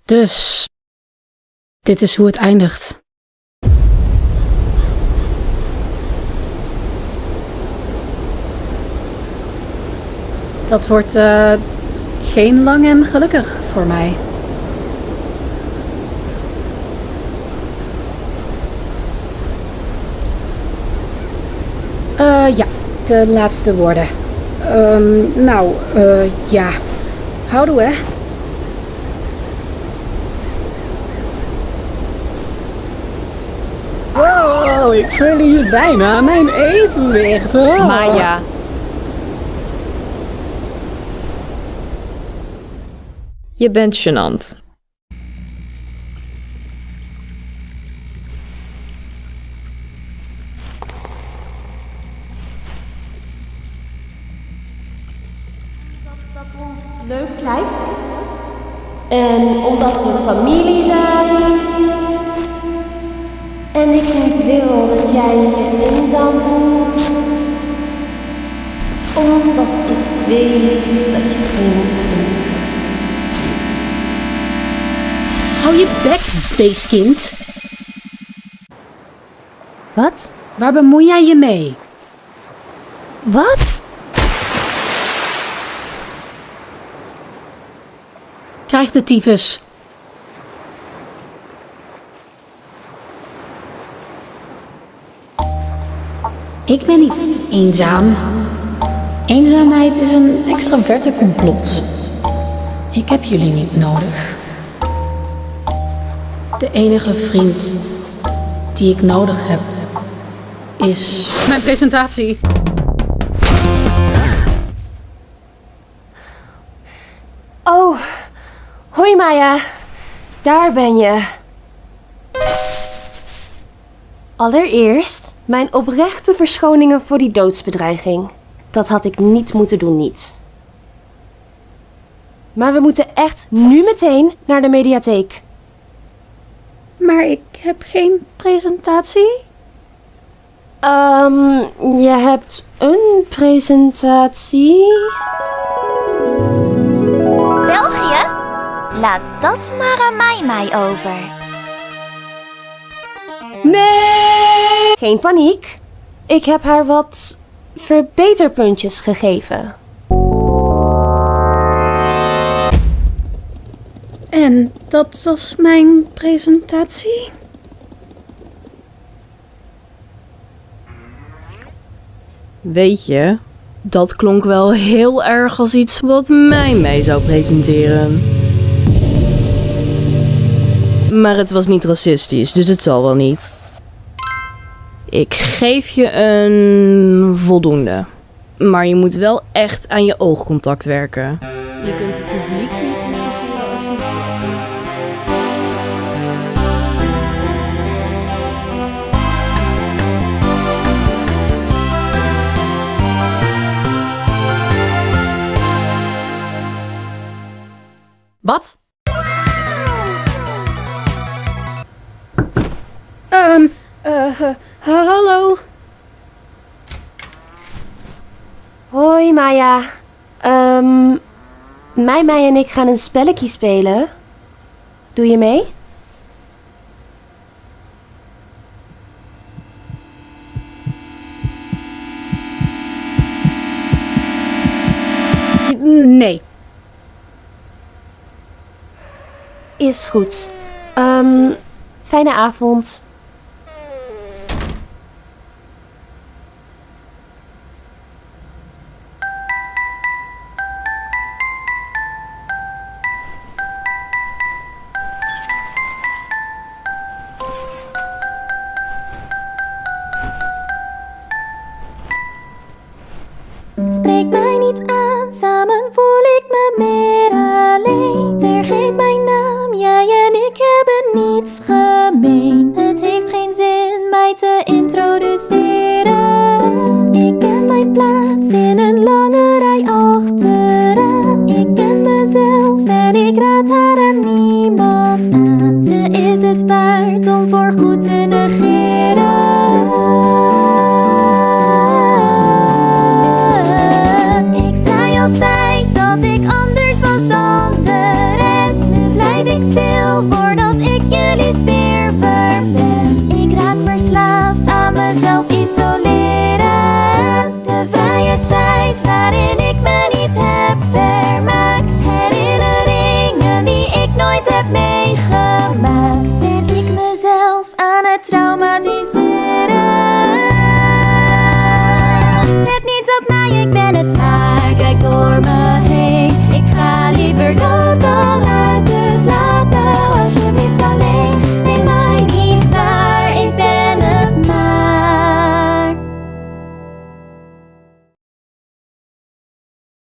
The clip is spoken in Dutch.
Dus dit is hoe het eindigt. Dat wordt geen lang en gelukkig voor mij. Ja, de laatste woorden. Ja. Houdoe, hè. Wow, ik verlies bijna mijn evenwicht. Oh. Maya. Je bent gênant. Dat ons leuk lijkt. En omdat we familie zijn. En ik niet wil dat jij je eenzaam voelt. Omdat ik weet dat je geen vriend hebt. Hou je bek, beestkind. Wat? Waar bemoei jij je mee? Wat? Krijg de tyfus. Ik ben niet eenzaam. Eenzaamheid is een extraverte complot. Ik heb jullie niet nodig. De enige vriend die ik nodig heb is... Mijn presentatie. Oh, hoi Maya. Daar ben je. Allereerst mijn oprechte verschoningen voor die doodsbedreiging. Dat had ik niet moeten doen, niet. Maar we moeten echt nu meteen naar de mediatheek. Maar ik heb geen presentatie. Je hebt een presentatie. België? Laat dat maar aan mij over. Nee! Geen paniek. Ik heb haar wat verbeterpuntjes gegeven. En dat was mijn presentatie? Weet je, dat klonk wel heel erg als iets wat mij mee zou presenteren. Maar het was niet racistisch, dus het zal wel niet. Ik geef je een voldoende. Maar je moet wel echt aan je oogcontact werken. Je kunt het publiek niet interesseren als je zelf niet. Wat? Hallo? Hoi Maya. Mij en ik gaan een spelletje spelen. Doe je mee? Nee. Is goed. Fijne avond. Spreek mij niet aan, samen voel ik me meer alleen. Vergeet mijn naam, jij en ik hebben niets gemeen. Het heeft geen zin mij te introduceren. Ik ken mijn plaats in een lange rij achteraan. Ik ken mezelf en ik raad haar aan niemand aan. Ze is het waard om voorgoed te negeren. Altijd dat ik anders was dan de rest. Nu blijf ik stil.